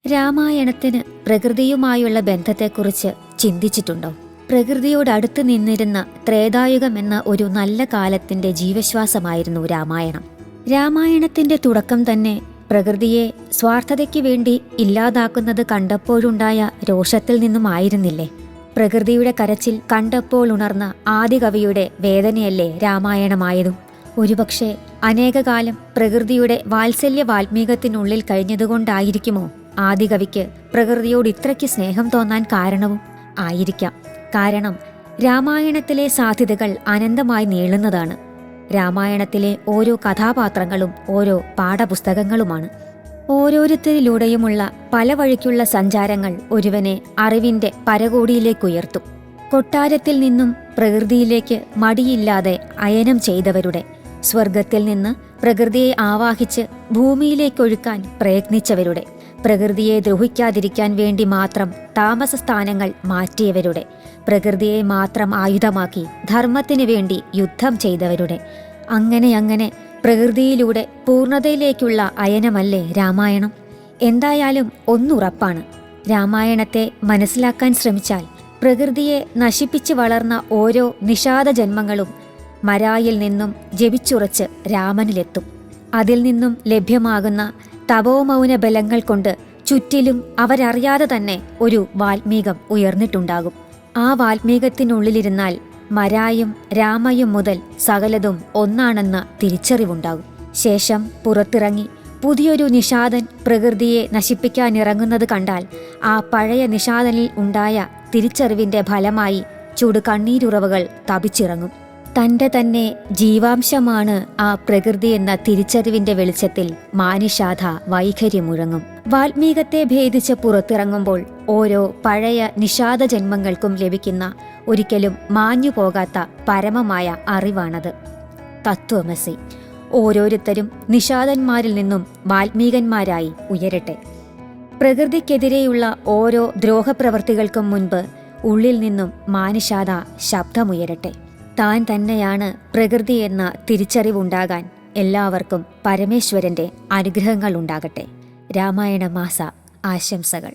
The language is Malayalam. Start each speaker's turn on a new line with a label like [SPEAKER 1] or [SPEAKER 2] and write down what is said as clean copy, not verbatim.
[SPEAKER 1] രാമായണത്തിന് പ്രകൃതിയുമായുള്ള ബന്ധത്തെക്കുറിച്ച് ചിന്തിച്ചിട്ടുണ്ടോ? പ്രകൃതിയോടടുത്ത് നിന്നിരുന്ന ത്രേതായുഗം എന്ന ഒരു നല്ല കാലത്തിന്റെ ജീവശ്വാസമായിരുന്നു രാമായണം. രാമായണത്തിന്റെ തുടക്കം തന്നെ പ്രകൃതിയെ സ്വാർത്ഥതയ്ക്ക് വേണ്ടി ഇല്ലാതാക്കുന്നത് കണ്ടപ്പോഴുണ്ടായ രോഷത്തിൽ നിന്നുമായിരുന്നില്ലേ? പ്രകൃതിയുടെ കരച്ചിൽ കണ്ടപ്പോൾ ഉണർന്ന ആദികവിയുടെ വേദനയല്ലേ രാമായണമായതും? ഒരുപക്ഷെ അനേകകാലം പ്രകൃതിയുടെ വാത്സല്യ വാൽമീകത്തിനുള്ളിൽ കഴിഞ്ഞതുകൊണ്ടായിരിക്കുമോ ആദികവിക്ക് പ്രകൃതിയോട് ഇത്രയ്ക്ക് സ്നേഹം തോന്നാൻ കാരണവും? ആയിരിക്കാം. കാരണം രാമായണത്തിലെ സാധ്യതകൾ അനന്തമായി നീളുന്നതാണ്. രാമായണത്തിലെ ഓരോ കഥാപാത്രങ്ങളും ഓരോ പാഠപുസ്തകങ്ങളുമാണ്. ഓരോരുത്തരിലൂടെയുമുള്ള പല വഴിക്കുള്ള സഞ്ചാരങ്ങൾ ഒരുവനെ അറിവിന്റെ പരകോടിയിലേക്കുയർത്തും. കൊട്ടാരത്തിൽ നിന്നും പ്രകൃതിയിലേക്ക് മടിയില്ലാതെ അയനം ചെയ്തവരുടെ, സ്വർഗത്തിൽ നിന്ന് പ്രകൃതിയെ ആവാഹിച്ച് ഭൂമിയിലേക്കൊഴുക്കാൻ പ്രയത്നിച്ചവരുടെ, പ്രകൃതിയെ ദ്രോഹിക്കാതിരിക്കാൻ വേണ്ടി മാത്രം താമസസ്ഥാനങ്ങൾ മാറ്റിയവരുടെ, പ്രകൃതിയെ മാത്രം ആയുധമാക്കി ധർമ്മത്തിനു വേണ്ടി യുദ്ധം ചെയ്തവരുടെ, അങ്ങനെ പ്രകൃതിയിലൂടെ പൂർണ്ണതയിലേക്കുള്ള അയനമല്ലേ രാമായണം? എന്തായാലും ഒന്നുറപ്പാണ്, രാമായണത്തെ മനസ്സിലാക്കാൻ ശ്രമിച്ചാൽ പ്രകൃതിയെ നശിപ്പിച്ച് വളർന്ന ഓരോ നിഷാദ ജന്മങ്ങളും മരായിൽ നിന്നും ജപിച്ചുറച്ച് രാമനിലെത്തും. അതിൽ നിന്നും ലഭ്യമാകുന്ന തപോമൗന ബലങ്ങൾ കൊണ്ട് ചുറ്റിലും അവരറിയാതെ തന്നെ ഒരു വാൽമീകം ഉയർന്നിട്ടുണ്ടാകും. ആ വാൽമീകത്തിനുള്ളിലിരുന്നാൽ മരായും രാമയും മുതൽ സകലതും ഒന്നാണെന്ന തിരിച്ചറിവുണ്ടാകും. ശേഷം പുറത്തിറങ്ങി പുതിയൊരു നിഷാദൻ പ്രകൃതിയെ നശിപ്പിക്കാനിറങ്ങുന്നത് കണ്ടാൽ ആ പഴയ നിഷാദനിൽ ഉണ്ടായ തിരിച്ചറിവിന്റെ ഫലമായി ചുടു കണ്ണീരുറവകൾ തപിച്ചിറങ്ങും. തന്റെ തന്നെ ജീവാംശമാണ് ആ പ്രകൃതി എന്ന തിരിച്ചറിവിന്റെ വെളിച്ചത്തിൽ മാനിഷാധ വൈഖരി മുഴങ്ങും. വാൽമീകത്തെ ഭേദിച്ച് പുറത്തിറങ്ങുമ്പോൾ ഓരോ പഴയ നിഷാദ ജന്മങ്ങൾക്കും ലഭിക്കുന്ന ഒരിക്കലും മാഞ്ഞുപോകാത്ത പരമമായ അറിവാണത്. തത്വമസി. ഓരോരുത്തരും നിഷാദന്മാരിൽ നിന്നും വാൽമീകന്മാരായി ഉയരട്ടെ. പ്രകൃതിക്കെതിരെയുള്ള ഓരോ ദ്രോഹപ്രവർത്തികൾക്കും മുൻപ് ഉള്ളിൽ നിന്നും മാനിഷാധ ശബ്ദമുയരട്ടെ. താൻ തന്നെയാണ് പ്രകൃതി എന്ന തിരിച്ചറിവുണ്ടാകാൻ എല്ലാവർക്കും പരമേശ്വരന്റെ അനുഗ്രഹങ്ങൾ ഉണ്ടാകട്ടെ. രാമായണ മാസ ആശംസകൾ.